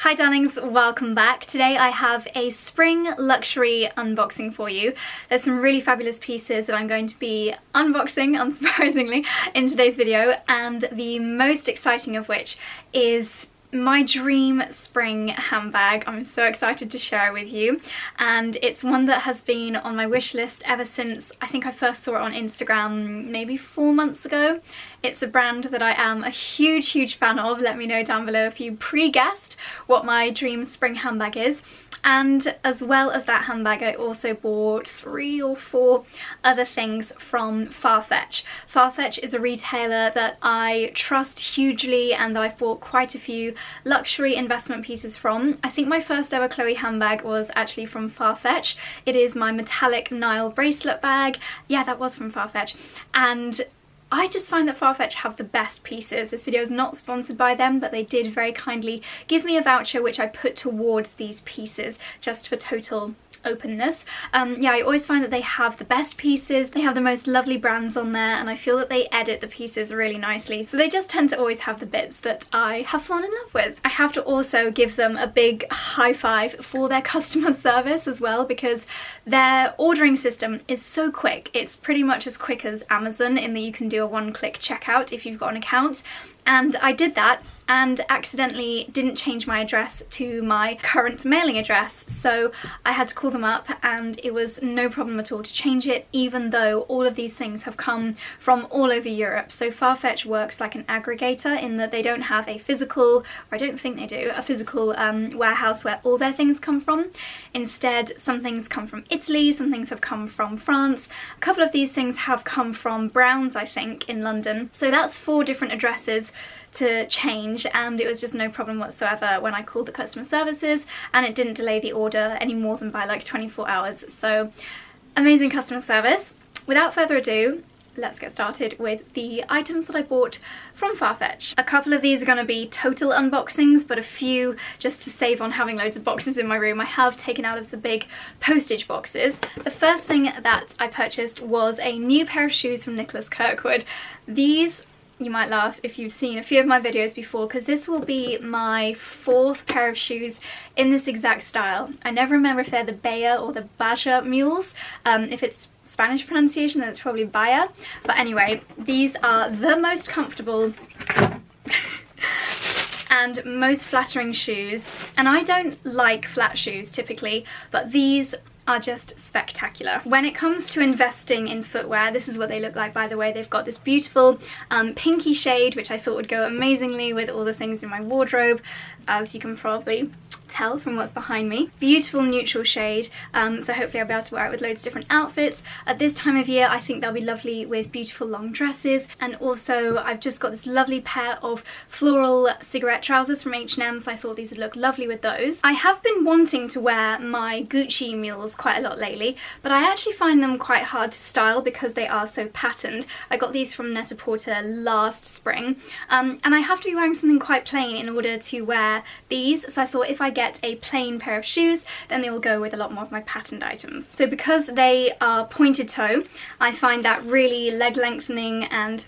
Hi darlings, welcome back. Today I have a spring luxury unboxing for you. There's some really fabulous pieces that I'm going to be unboxing, unsurprisingly, in today's video, and the most exciting of which is my dream spring handbag. I'm so excited to share it with you, and it's one that has been on my wish list ever since I think I first saw it on Instagram maybe 4 months ago. It's a brand that I am a huge fan of. Let me know down below if you pre-guessed what my dream spring handbag is. And as well as that handbag, I also bought 3 or 4 other things from Farfetch. Farfetch is a retailer that I trust hugely and that I've bought quite a few luxury investment pieces from. I think my first ever Chloe handbag was actually from Farfetch. It is my metallic Nile bracelet bag. Yeah, that was from Farfetch. And I just find that Farfetch have the best pieces. This video is not sponsored by them, but they did very kindly give me a voucher which I put towards these pieces just for total openness. Yeah, I always find that they have the best pieces, they have the most lovely brands on there, and I feel that they edit the pieces really nicely, so they just tend to always have the bits that I have fallen in love with. I have to also give them a big high five for their customer service as well, because their ordering system is so quick. It's pretty much as quick as Amazon in that you can do a one-click checkout if you've got an account, and I did that and accidentally didn't change my address to my current mailing address, so I had to call them up, and it was no problem at all to change it, even though all of these things have come from all over Europe. So Farfetch works like an aggregator in that they don't have a physical, or I don't think they do, a physical warehouse where all their things come from. Instead, some things come from Italy, some things have come from France, a couple of these things have come from Browns, I think, in London. So that's 4 different addresses to change, and it was just no problem whatsoever when I called the customer services, and it didn't delay the order any more than by like 24 hours. So amazing customer service. Without further ado, let's get started with the items that I bought from Farfetch. A couple of these are going to be total unboxings, but a few, just to save on having loads of boxes in my room, I have taken out of the big postage boxes. The first thing that I purchased was a new pair of shoes from Nicholas Kirkwood. These, you might laugh if you've seen a few of my videos before, because this will be my 4th pair of shoes in this exact style. I never remember if they're the Bayer or the Baja mules. If it's Spanish pronunciation, then it's probably Bayer. But anyway, these are the most comfortable and most flattering shoes. And I don't like flat shoes typically, but these are just spectacular. When it comes to investing in footwear, this is what they look like, by the way. They've got this beautiful pinky shade, which I thought would go amazingly with all the things in my wardrobe, as you can probably tell from what's behind me. Beautiful neutral shade, so hopefully I'll be able to wear it with loads of different outfits. At this time of year, I think they'll be lovely with beautiful long dresses, and also I've just got this lovely pair of floral cigarette trousers from H&M, so I thought these would look lovely with those. I have been wanting to wear my Gucci mules quite a lot lately, but I actually find them quite hard to style because they are so patterned. I got these from Net-a-Porter last spring, and I have to be wearing something quite plain in order to wear these, so I thought if I get a plain pair of shoes, then they will go with a lot more of my patterned items. So because they are pointed toe, I find that really leg lengthening and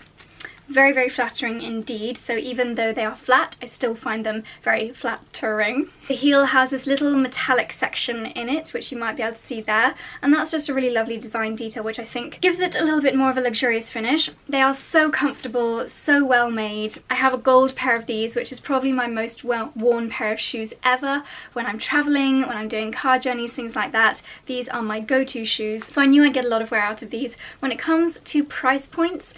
very flattering indeed. So even though they are flat, I still find them very flattering. The heel has this little metallic section in it, which you might be able to see there, and that's just a really lovely design detail, which I think gives it a little bit more of a luxurious finish. They are so comfortable, so well made. I have a gold pair of these, which is probably my most worn pair of shoes ever. When I'm traveling, when I'm doing car journeys, things like that, these are my go-to shoes, so I knew I'd get a lot of wear out of these. When it comes to price points,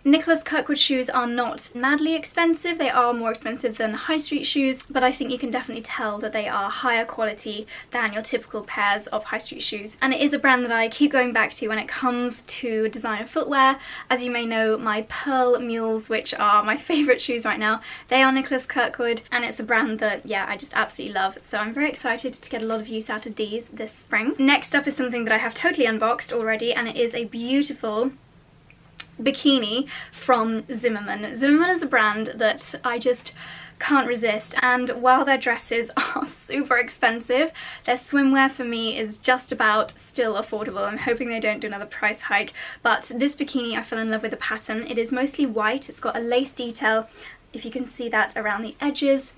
Nicholas Kirkwood shoes are not madly expensive. They are more expensive than high street shoes, but I think you can definitely tell that they are higher quality than your typical pairs of high street shoes. And it is a brand that I keep going back to when it comes to designer footwear. As you may know, my Pearl mules, which are my favourite shoes right now, they are Nicholas Kirkwood, and it's a brand that, yeah, I just absolutely love. So I'm very excited to get a lot of use out of these this spring. Next up is something that I have totally unboxed already, and it is a beautiful bikini from Zimmermann. Zimmermann is a brand that I just can't resist, and while their dresses are super expensive, their swimwear for me is just about still affordable. I'm hoping they don't do another price hike, but this bikini, I fell in love with the pattern. It is mostly white, it's got a lace detail, if you can see that around the edges.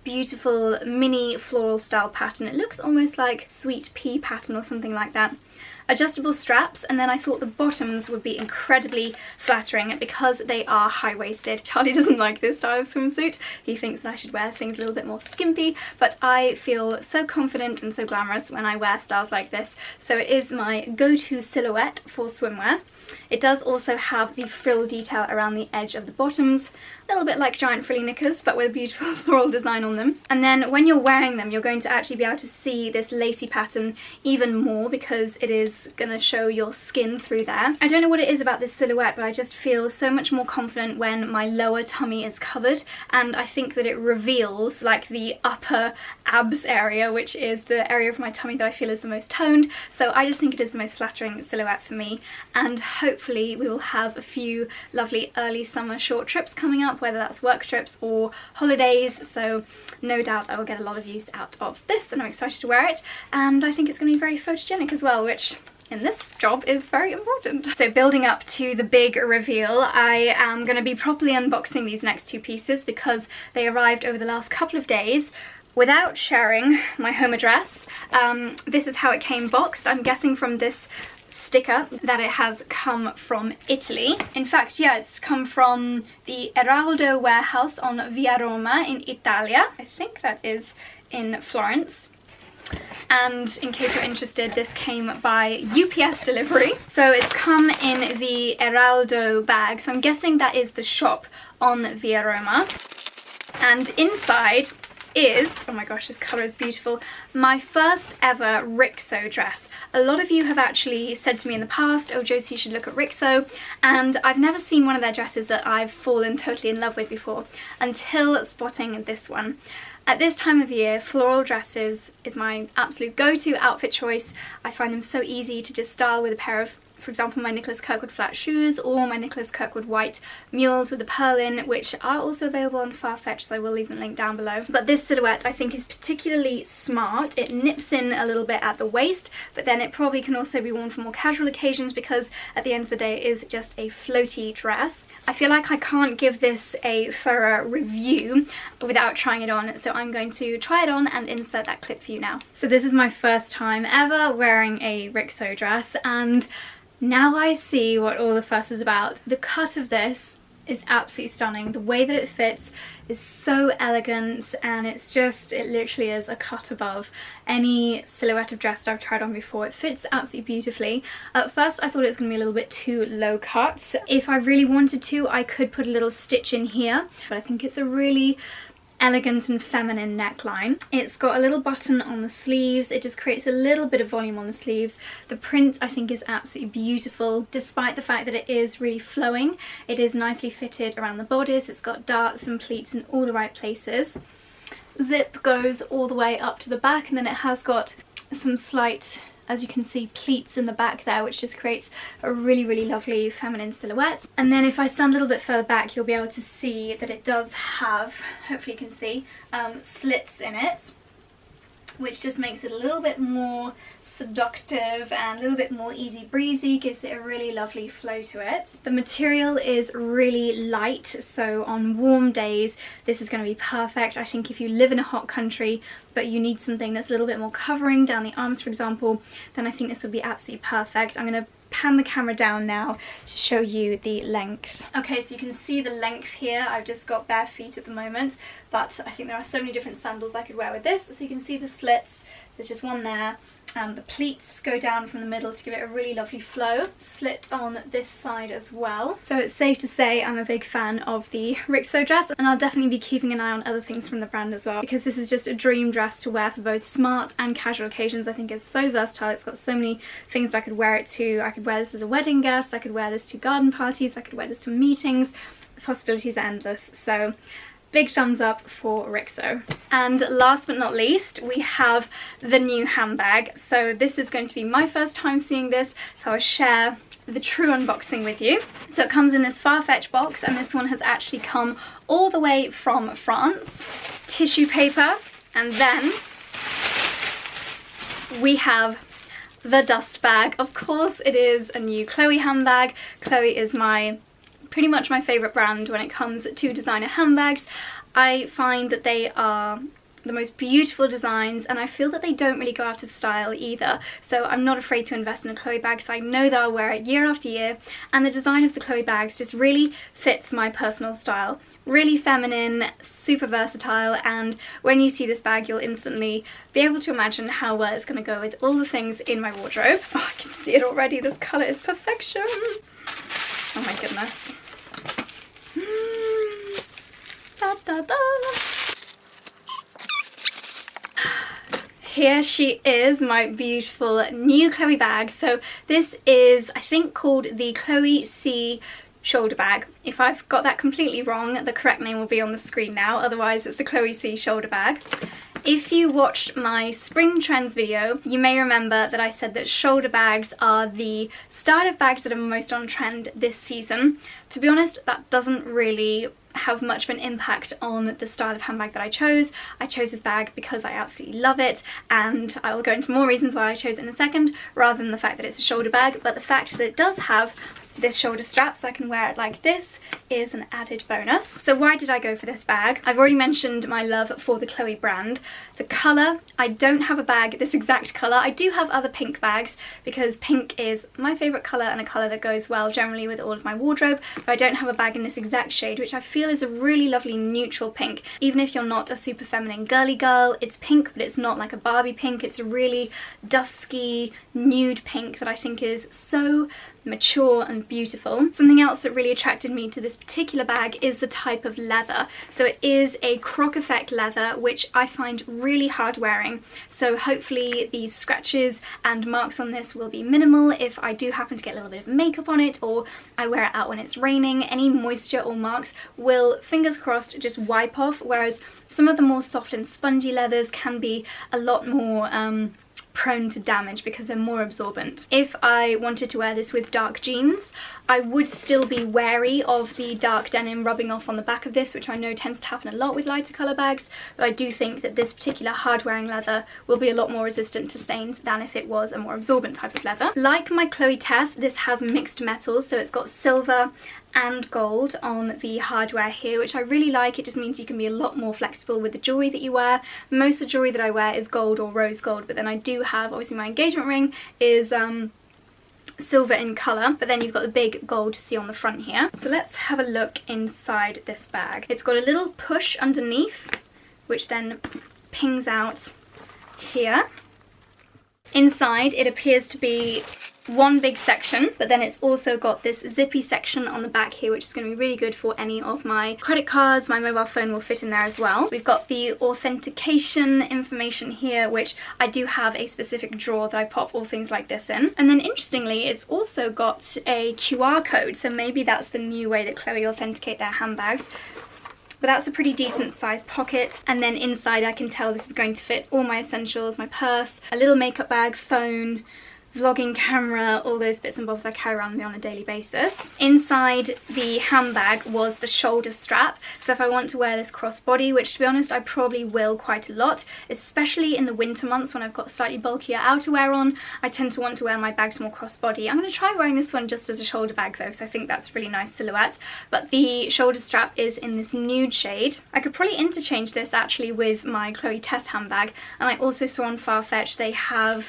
beautiful mini floral style pattern. It looks almost like sweet pea pattern or something like that. Adjustable straps, and then I thought the bottoms would be incredibly flattering because they are high-waisted. Charlie doesn't like this style of swimsuit. He thinks that I should wear things a little bit more skimpy, but I feel so confident and so glamorous when I wear styles like this. So it is my go-to silhouette for swimwear. It does also have the frill detail around the edge of the bottoms, a little bit like giant frilly knickers but with a beautiful floral design on them. And then when you're wearing them, you're going to actually be able to see this lacy pattern even more because it is going to show your skin through there. I don't know what it is about this silhouette, but I just feel so much more confident when my lower tummy is covered, and I think that it reveals like the upper abs area, which is the area of my tummy that I feel is the most toned. So I just think it is the most flattering silhouette for me, and hopefully we will have a few lovely early summer short trips coming up, whether that's work trips or holidays, so no doubt I will get a lot of use out of this, and I'm excited to wear it, and I think it's going to be very photogenic as well, which in this job is very important. So building up to the big reveal, I am going to be properly unboxing these next two pieces because they arrived over the last couple of days without sharing my home address. This is how it came boxed. I'm guessing from this sticker that it has come from Italy. In fact, yeah, it's come from the Eraldo warehouse on Via Roma in Italia. I think that is in Florence. And in case you're interested, this came by UPS delivery. So it's come in the Eraldo bag, so I'm guessing that is the shop on Via Roma. And inside is, oh my gosh, this colour is beautiful, my first ever Rixo dress. A lot of you have actually said to me in the past, oh Josie, you should look at Rixo, and I've never seen one of their dresses that I've fallen totally in love with before until spotting this one. At this time of year, floral dresses is my absolute go-to outfit choice. I find them so easy to just style with a pair of, for example, my Nicholas Kirkwood flat shoes or my Nicholas Kirkwood white mules with the pearl in, which are also available on Farfetch, so I will leave a link down below. But this silhouette I think is particularly smart. It nips in a little bit at the waist, but then it probably can also be worn for more casual occasions because at the end of the day it is just a floaty dress. I feel like I can't give this a thorough review without trying it on, so I'm going to try it on and insert that clip for you now. So this is my first time ever wearing a Rixo dress, and now I see what all the fuss is about. The cut of this is absolutely stunning. The way that it fits is so elegant, and it's just, it literally is a cut above any silhouette of dress that I've tried on before. It fits absolutely beautifully. At first I thought it was going to be a little bit too low cut. If I really wanted to, I could put a little stitch in here, but I think it's a really elegant and feminine neckline. It's got a little button on the sleeves. It just creates a little bit of volume on the sleeves. The print I think is absolutely beautiful, despite the fact that it is really flowing. It is nicely fitted around the bodice. It's got darts and pleats in all the right places. Zip goes all the way up to the back, and then it has got some slight, as you can see, pleats in the back there, which just creates a really lovely feminine silhouette. And then if I stand a little bit further back, you'll be able to see that it does have, hopefully you can see, slits in it, which just makes it a little bit more seductive and a little bit more easy breezy, gives it a really lovely flow to it. The material is really light, so on warm days this is going to be perfect. I think if you live in a hot country but you need something that's a little bit more covering down the arms, for example, then I think this will be absolutely perfect. I'm going to pan the camera down now to show you the length. Okay, so you can see the length here. I've just got bare feet at the moment, but I think there are so many different sandals I could wear with this. So you can see the slits, there's just one there. The pleats go down from the middle to give it a really lovely flow. Slit on this side as well. So it's safe to say I'm a big fan of the Rixo dress, and I'll definitely be keeping an eye on other things from the brand as well, because this is just a dream dress to wear for both smart and casual occasions. I think it's so versatile. It's got so many things I could wear it to. I could wear this as a wedding guest, I could wear this to garden parties, I could wear this to meetings. The possibilities are endless. So big thumbs up for Rixo. And last but not least, we have the new handbag. So this is going to be my first time seeing this, so I'll share the true unboxing with you. So it comes in this Farfetch box, and this one has actually come all the way from France. Tissue paper, and then we have the dust bag. Of course it is a new Chloe handbag. Chloe is pretty much my favourite brand when it comes to designer handbags. I find that they are the most beautiful designs, and I feel that they don't really go out of style either, so I'm not afraid to invest in a Chloe bag, so I know that I'll wear it year after year, and the design of the Chloe bags just really fits my personal style. Really feminine, super versatile, and when you see this bag you'll instantly be able to imagine how well it's going to go with all the things in my wardrobe. Oh, I can see it already, this colour is perfection! Oh my goodness. Da, da, da. Here she is, my beautiful new Chloe bag. So this is, I think, called the Chloe C shoulder bag. If I've got that completely wrong, the correct name will be on the screen now, otherwise it's the Chloe C shoulder bag. If you watched my spring trends video, you may remember that I said that shoulder bags are the style of bags that are most on trend this season. To be honest, that doesn't really have much of an impact on the style of handbag that I chose. I chose this bag because I absolutely love it, and I will go into more reasons why I chose it in a second, rather than the fact that it's a shoulder bag. But the fact that it does have this shoulder strap so I can wear it like this is an added bonus. So why did I go for this bag? I've already mentioned my love for the Chloe brand. The colour, I don't have a bag this exact colour. I do have other pink bags because pink is my favourite colour and a colour that goes well generally with all of my wardrobe, but I don't have a bag in this exact shade, which I feel is a really lovely neutral pink. Even if you're not a super feminine girly girl, it's pink, but it's not like a Barbie pink. It's a really dusky nude pink that I think is so mature and beautiful. Something else that really attracted me to this particular bag is the type of leather. So it is a croc effect leather, which I find really hard wearing. So hopefully these scratches and marks on this will be minimal. If I do happen to get a little bit of makeup on it, or I wear it out when it's raining, any moisture or marks will, fingers crossed, just wipe off, whereas some of the more soft and spongy leathers can be a lot more prone to damage because they're more absorbent. If I wanted to wear this with dark jeans, I would still be wary of the dark denim rubbing off on the back of this, which I know tends to happen a lot with lighter colour bags, but I do think that this particular hard-wearing leather will be a lot more resistant to stains than if it was a more absorbent type of leather. Like my Chloe Tess, this has mixed metals, so it's got silver and gold on the hardware here, which I really like. It just means you can be a lot more flexible with the jewellery that you wear. Most of the jewellery that I wear is gold or rose gold, but then I do have, obviously my engagement ring is silver in colour, but then you've got the big gold to see on the front here. So let's have a look inside this bag. It's got a little push underneath, which then pings out here. Inside it appears to be one big section, but then it's also got this zippy section on the back here, which is going to be really good for any of my credit cards. My mobile phone will fit in there as well. We've got the authentication information here, which I do have a specific drawer that I pop all things like this in. And then interestingly, it's also got a QR code, so maybe that's the new way that Chloe authenticate their handbags. But that's a pretty decent sized pocket, and then inside I can tell this is going to fit all my essentials, my purse, a little makeup bag, phone, vlogging camera, all those bits and bobs I carry around with me on a daily basis. Inside the handbag was the shoulder strap, so if I want to wear this crossbody, which to be honest I probably will quite a lot, especially in the winter months when I've got slightly bulkier outerwear on, I tend to want to wear my bags more crossbody. I'm going to try wearing this one just as a shoulder bag though, because I think that's a really nice silhouette. But the shoulder strap is in this nude shade. I could probably interchange this actually with my Chloe Tess handbag, and I also saw on Farfetch they have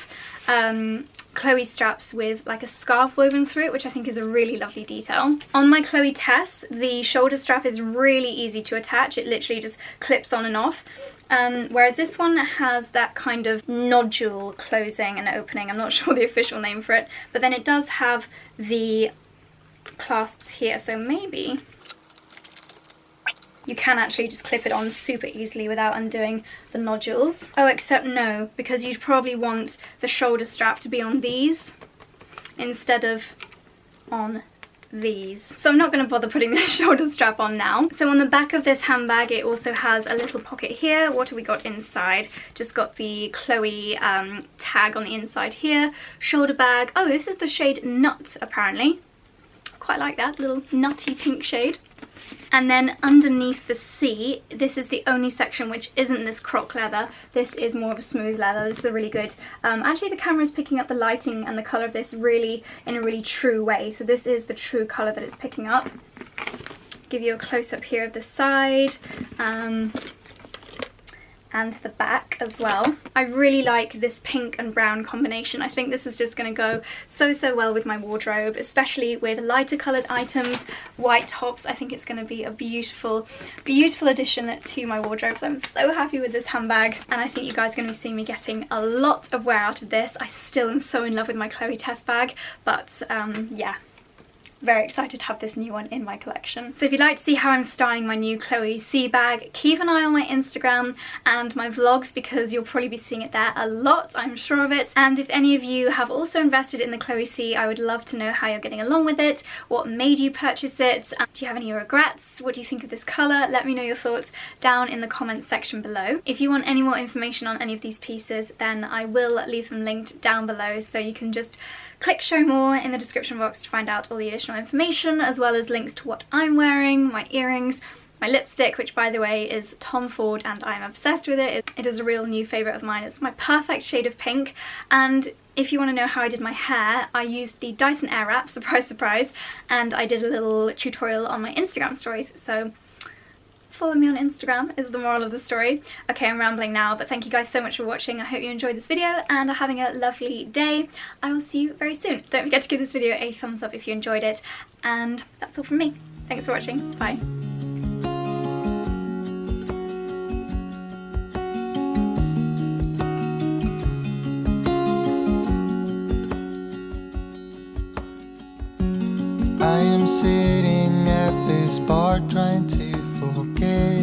Chloe straps with like a scarf woven through it, which I think is a really lovely detail. On my Chloe Tess, the shoulder strap is really easy to attach. It literally just clips on and off. Whereas this one has that kind of nodule closing and opening. I'm not sure the official name for it, but then it does have the clasps here, so maybe you can actually just clip it on super easily without undoing the nodules. Oh, except no, because you'd probably want the shoulder strap to be on these instead of on these. So I'm not going to bother putting the shoulder strap on now. So on the back of this handbag it also has a little pocket here. What have we got inside? Just got the Chloe tag on the inside here. Shoulder bag. Oh, this is the shade Nut apparently. Quite like that little nutty pink shade. And then underneath the C, this is the only section which isn't this croc leather. This is more of a smooth leather. This is a really good, actually the camera is picking up the lighting and the colour of this really in a really true way. So this is the true colour that it's picking up. give you a close-up here of the side and the back as well. I really like this pink and brown combination. I think this is just going to go so well with my wardrobe, especially with lighter coloured items, white tops. I think it's going to be a beautiful addition to my wardrobe. So I'm so happy with this handbag, and I think you guys are going to be seeing me getting a lot of wear out of this. I still am so in love with my Chloe test bag, but yeah, very excited to have this new one in my collection. So if you'd like to see how I'm styling my new Chloe C bag, keep an eye on my Instagram and my vlogs, because you'll probably be seeing it there a lot, I'm sure of it. And if any of you have also invested in the Chloe C, I would love to know how you're getting along with it, what made you purchase it, do you have any regrets, what do you think of this colour? Let me know your thoughts down in the comments section below. If you want any more information on any of these pieces, then I will leave them linked down below, so you can just click show more in the description box to find out all the additional information, as well as links to what I'm wearing, my earrings, my lipstick, which by the way is Tom Ford and I'm obsessed with it. It is a real new favourite of mine. It's my perfect shade of pink. And if you want to know how I did my hair, I used the Dyson Airwrap, surprise surprise, and I did a little tutorial on my Instagram stories, so follow me on Instagram is the moral of the story. Okay, I'm rambling now, but thank you guys so much for watching. I hope you enjoyed this video and are having a lovely day. I will see you very soon. Don't forget to give this video a thumbs up if you enjoyed it, and that's all from me. Thanks for watching. Bye. I am sitting at this bar trying to forget